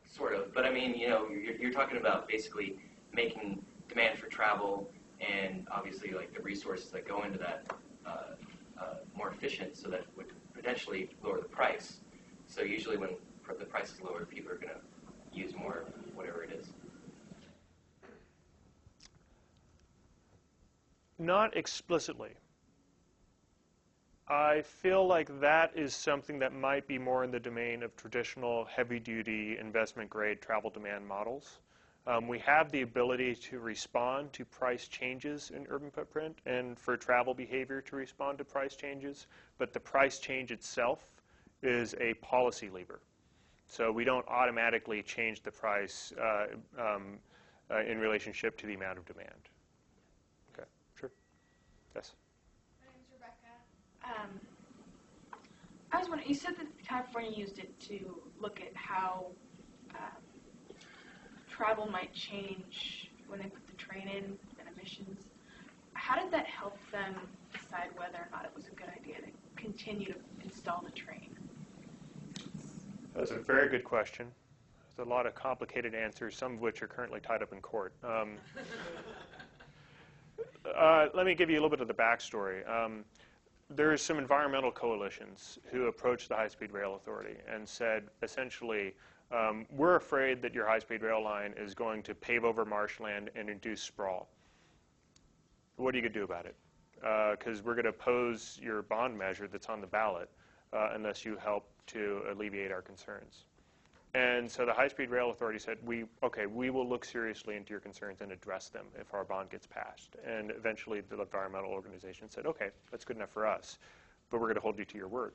Sort of, but I mean, you know, you're talking about basically making demand for travel and obviously like the resources that go into that more efficient, so that would potentially lower the price. So usually when the price is lower, people are going to use more of whatever it is. Not explicitly. I feel like that is something that might be more in the domain of traditional heavy-duty investment-grade travel demand models. We have the ability to respond to price changes in urban footprint and for travel behavior to respond to price changes, but the price change itself is a policy lever. So we don't automatically change the price in relationship to the amount of demand. Okay, sure. Yes? I was wondering, you said that California used it to look at how travel might change when they put the train in and emissions. How did that help them decide whether or not it was a good idea to continue to install the train? That's a very good question. There's a lot of complicated answers, some of which are currently tied up in court. Let me give you a little bit of the backstory. There's some environmental coalitions who approached the High-Speed Rail Authority and said, essentially, we're afraid that your high-speed rail line is going to pave over marshland and induce sprawl. What are you going to do about it? Because we're going to oppose your bond measure that's on the ballot unless you help to alleviate our concerns. And so the High-Speed Rail Authority said, okay, we will look seriously into your concerns and address them if our bond gets passed. And eventually the environmental organization said, okay, that's good enough for us, but we're going to hold you to your word.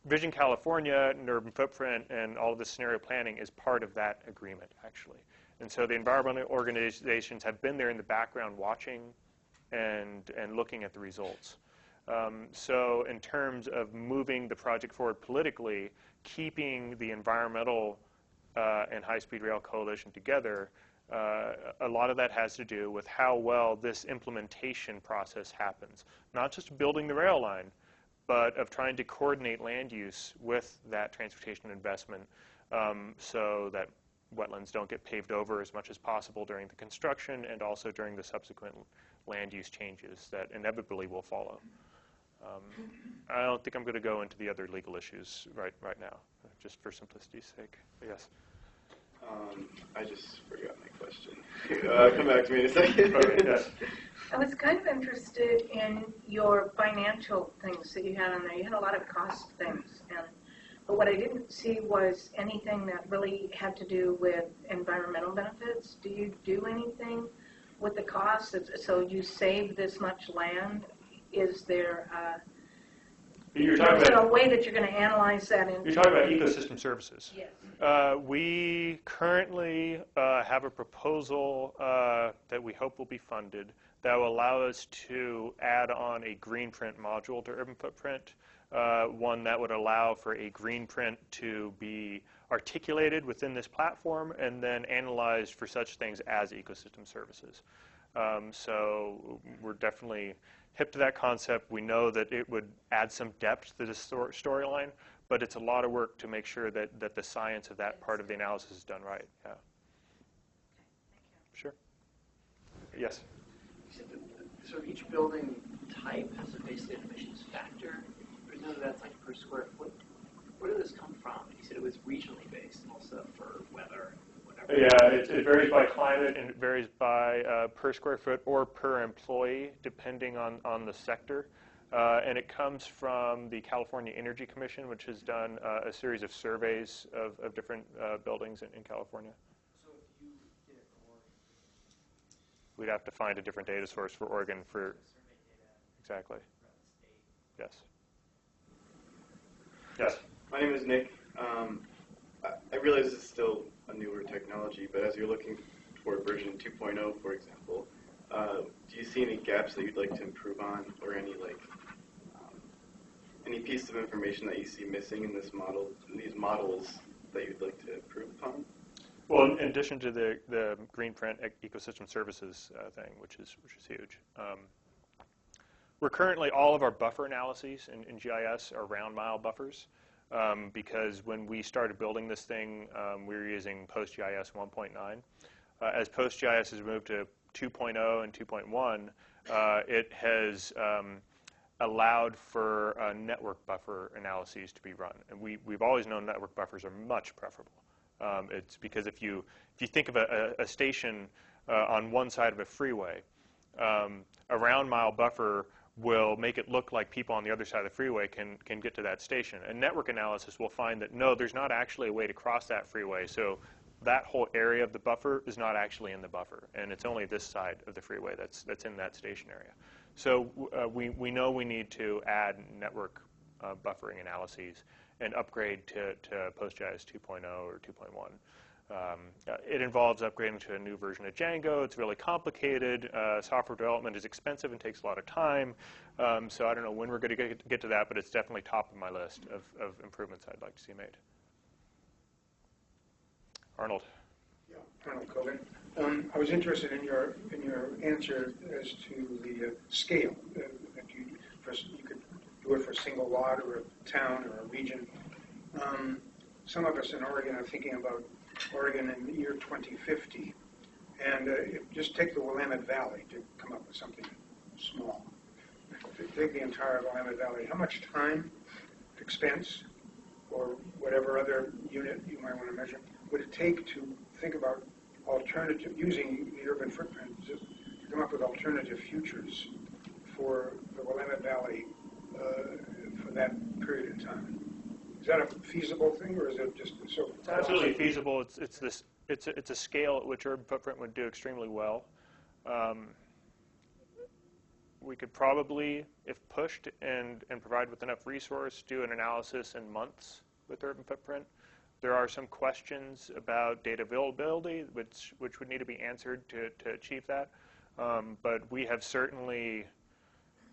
Vision California and Urban Footprint and all of the scenario planning is part of that agreement, actually. And so the environmental organizations have been there in the background watching and looking at the results. So in terms of moving the project forward politically, keeping the environmental and high-speed rail coalition together, a lot of that has to do with how well this implementation process happens. Not just building the rail line, but of trying to coordinate land use with that transportation investment so that wetlands don't get paved over as much as possible during the construction and also during the subsequent land use changes that inevitably will follow. I don't think I'm going to go into the other legal issues right now, just for simplicity's sake. Yes? I just forgot my question. Come back to me in a second. Okay, yes. I was kind of interested in your financial things that you had on there. You had a lot of cost things, but what I didn't see was anything that really had to do with environmental benefits. Do you do anything with the costs? So you save this much land? Is there a way that you're going to analyze that? You're talking about ecosystem services. Yes. We currently have a proposal that we hope will be funded that will allow us to add on a green print module to Urban Footprint, one that would allow for a green print to be articulated within this platform and then analyzed for such things as ecosystem services. So we're definitely hip to that concept. We know that it would add some depth to the storyline, but it's a lot of work to make sure that the science of that part of the analysis is done right. Yeah. Sure. Yes? You said that sort of each building type has a baseline emissions factor. Presumably that's like per square foot. Where did this come from? You said it was regionally based also for weather. Yeah, it varies by climate and it varies by per square foot or per employee, depending on the sector. And it comes from the California Energy Commission, which has done a series of surveys of different buildings in California. So if you did it for Oregon, we'd have to find a different data source for Oregon for survey data exactly. throughout the state. Yes. Yes. My name is Nick. I realize this is still a newer technology, but as you're looking for version 2.0, for example, do you see any gaps that you'd like to improve on, or any piece of information that you see missing in this model, in these models that you'd like to improve upon? Well, in addition to the Greenprint ecosystem services thing, which is huge. We're currently, all of our buffer analyses in GIS are round mile buffers, because when we started building this thing, we were using PostGIS 1.9. As PostGIS has moved to 2.0 and 2.1, it has allowed for network buffer analyses to be run. And we've always known network buffers are much preferable. It's because if you think of a station on one side of a freeway, a round mile buffer will make it look like people on the other side of the freeway can get to that station. And network analysis will find that, no, there's not actually a way to cross that freeway. So that whole area of the buffer is not actually in the buffer. And it's only this side of the freeway that's in that station area. So we know we need to add network buffering analyses and upgrade to PostGIS 2.0 or 2.1. It involves upgrading to a new version of Django. It's really complicated. Software development is expensive and takes a lot of time. So I don't know when we're going to get to that, but it's definitely top of my list of improvements I'd like to see made. Arnold. Yeah, Arnold Kogan. I was interested in your answer as to the scale that you could do it for a single lot or a town or a region. Some of us in Oregon are thinking about Oregon in the year 2050, and just take the Willamette Valley to come up with something small. Take the entire Willamette Valley. How much time, expense, or whatever other unit you might want to measure, would it take to think about alternative, using the urban footprint to come up with alternative futures for the Willamette Valley for that period of time? Is that a feasible thing, or is it just so? It's absolutely feasible. It's a scale at which urban footprint would do extremely well. We could probably, if pushed and provided with enough resource, do an analysis in months with urban footprint. There are some questions about data availability, which would need to be answered to achieve that. But we have certainly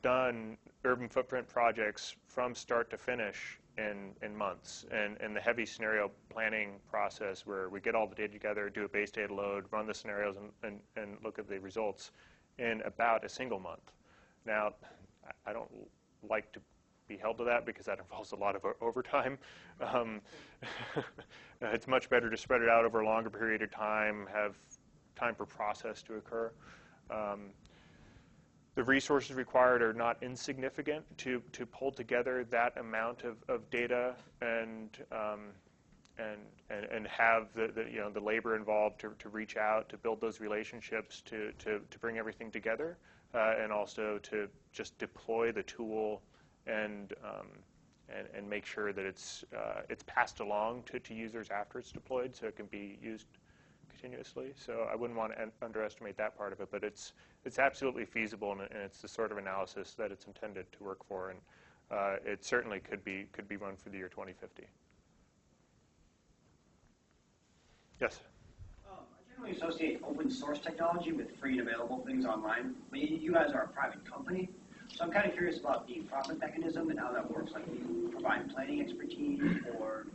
done urban footprint projects from start to finish in months. And the heavy scenario planning process, where we get all the data together, do a base data load, run the scenarios, and look at the results in about a single month. Now, I don't like to be held to that because that involves a lot of overtime. It's much better to spread it out over a longer period of time, have time for process to occur. The resources required are not insignificant to pull together that amount of data and have the labor involved to reach out, to build those relationships, to bring everything together, and also to just deploy the tool and make sure that it's passed along to users after it's deployed, so it can be used continuously. So I wouldn't want to underestimate that part of it, but it's absolutely feasible, and it's the sort of analysis that it's intended to work for, and it certainly could be run for the year 2050. Yes. I generally associate open source technology with free and available things online. But you guys are a private company, so I'm kind of curious about the profit mechanism and how that works. Like, do you provide planning expertise, or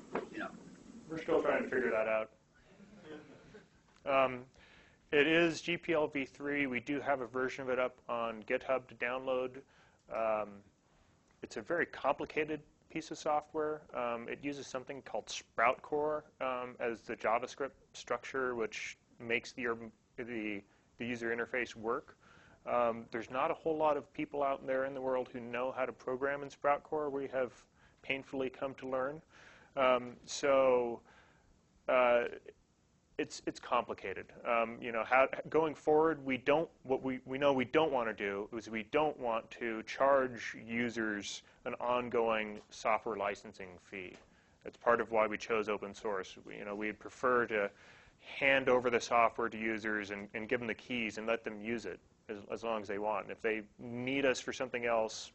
We're still trying to figure that out. It is GPL v3. We do have a version of it up on GitHub to download. It's a very complicated piece of software. It uses something called Sprout Core as the JavaScript structure, which makes the user interface work. There's not a whole lot of people out there in the world who know how to program in Sprout Core. We have painfully come to learn. It's complicated. Going forward, we don't want to do is we don't want to charge users an ongoing software licensing fee. That's part of why we chose open source. We'd prefer to hand over the software to users and give them the keys and let them use it as long as they want. And if they need us for something else,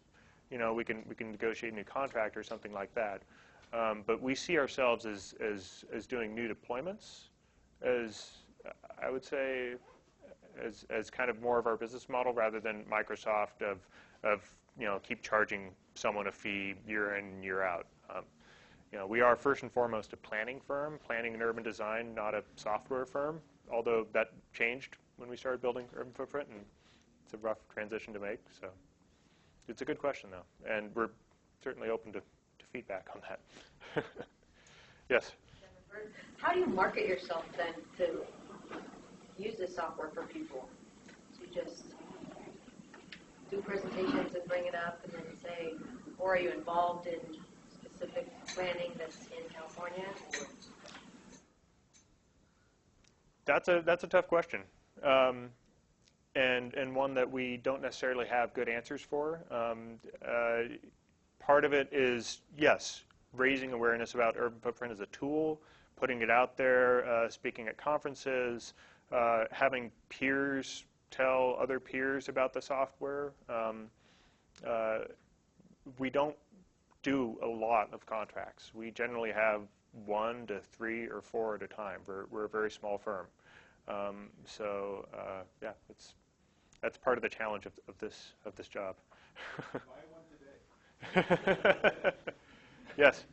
we can negotiate a new contract or something like that. But we see ourselves as doing new deployments, as I would say, as kind of more of our business model, rather than Microsoft of keep charging someone a fee year in, year out. we are first and foremost a planning firm, planning and urban design, not a software firm, although that changed when we started building UrbanFootprint, and it's a rough transition to make. So it's a good question, though, and we're certainly open to feedback on that. Yes? How do you market yourself then to use this software for people? Do you just do presentations and bring it up and then say, or are you involved in specific planning that's in California? That's a tough question, and one that we don't necessarily have good answers for. Part of it is, yes, raising awareness about UrbanFootprint as a tool, putting it out there, speaking at conferences, having peers tell other peers about the software. We don't do a lot of contracts. We generally have 1 to 3 or 4 at a time. We're a very small firm. Yeah, that's part of the challenge of this job. Yes?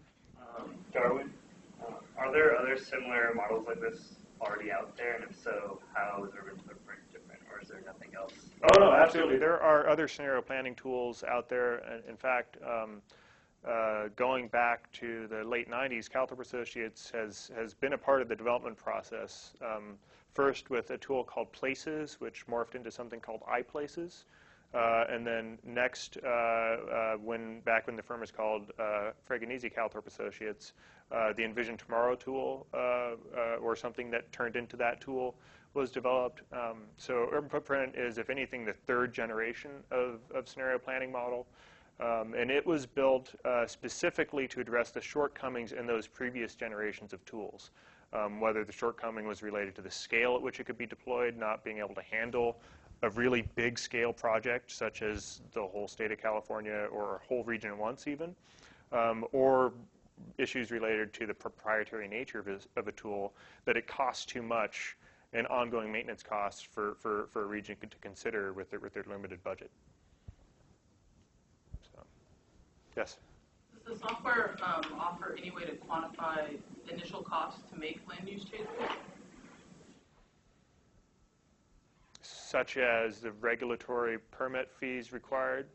Garlynn, are there other similar models like this already out there? And if so, how is UrbanFootprint different, or is there nothing else? Oh, no, absolutely. There are other scenario planning tools out there. In fact, going back to the late 90s, Calthorpe Associates has been a part of the development process, first with a tool called Places, which morphed into something called iPlaces. And then next, back when the firm was called Fregonese Calthorpe Associates, the Envision Tomorrow tool, or something that turned into that tool, was developed. So UrbanFootprint is, if anything, the 3rd generation of scenario planning model. And it was built specifically to address the shortcomings in those previous generations of tools. Whether the shortcoming was related to the scale at which it could be deployed, not being able to handle a really big scale project, such as the whole state of California or a whole region at once even, or issues related to the proprietary nature of a tool, that it costs too much in ongoing maintenance costs for a region to consider with their limited budget. So, yes? Does the software offer any way to quantify initial costs to make land use changes? Such as the regulatory permit fees required?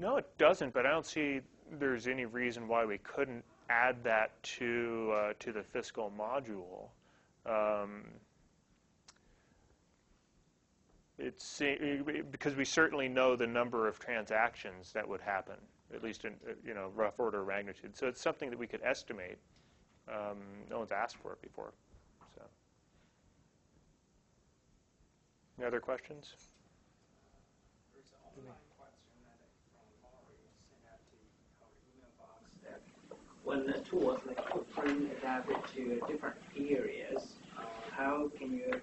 No, it doesn't, but I don't see there's any reason why we couldn't add that to the fiscal module. Because we certainly know the number of transactions that would happen, at least in rough order of magnitude. So it's something that we could estimate. No one's asked for it before. So, any other questions? There's an online question from Laurie sent out to our email box that when the tools like Footprint adapted to different areas, how can you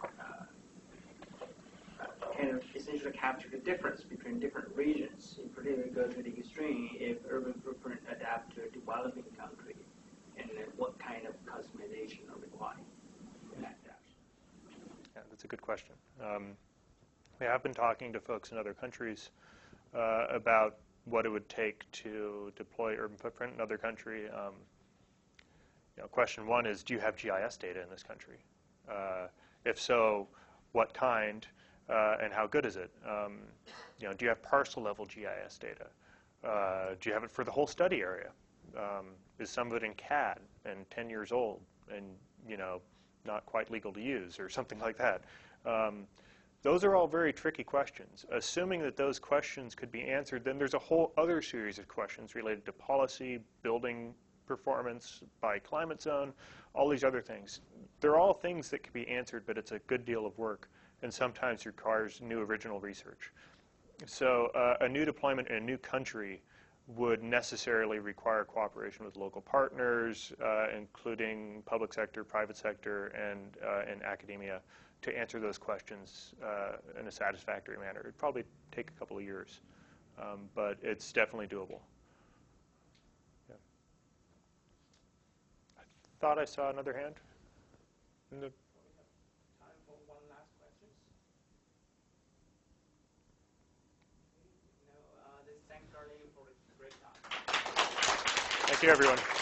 kind of essentially capture the difference between different regions? In particular, go to the extreme if UrbanFootprint adapt to a developing country, and then what kind of customization are required for that adaptation? Yeah, that's a good question. We have been talking to folks in other countries about what it would take to deploy UrbanFootprint in another country. Question 1 is, do you have GIS data in this country? If so, what kind and how good is it? Do you have parcel level GIS data? Do you have it for the whole study area? Is some of it in CAD and 10 years old and not quite legal to use or something like that? Those are all very tricky questions. Assuming that those questions could be answered, then there's a whole other series of questions related to policy, building performance by climate zone, all these other things. They're all things that can be answered, but it's a good deal of work and sometimes requires new original research. So a new deployment in a new country would necessarily require cooperation with local partners, including public sector, private sector, and academia, to answer those questions in a satisfactory manner. It'd probably take a couple of years, but it's definitely doable. Yeah. I thought I saw another hand. In the Time for one last question. Thanks, Garlynn, for the great talk. Thank you. Thank you, everyone.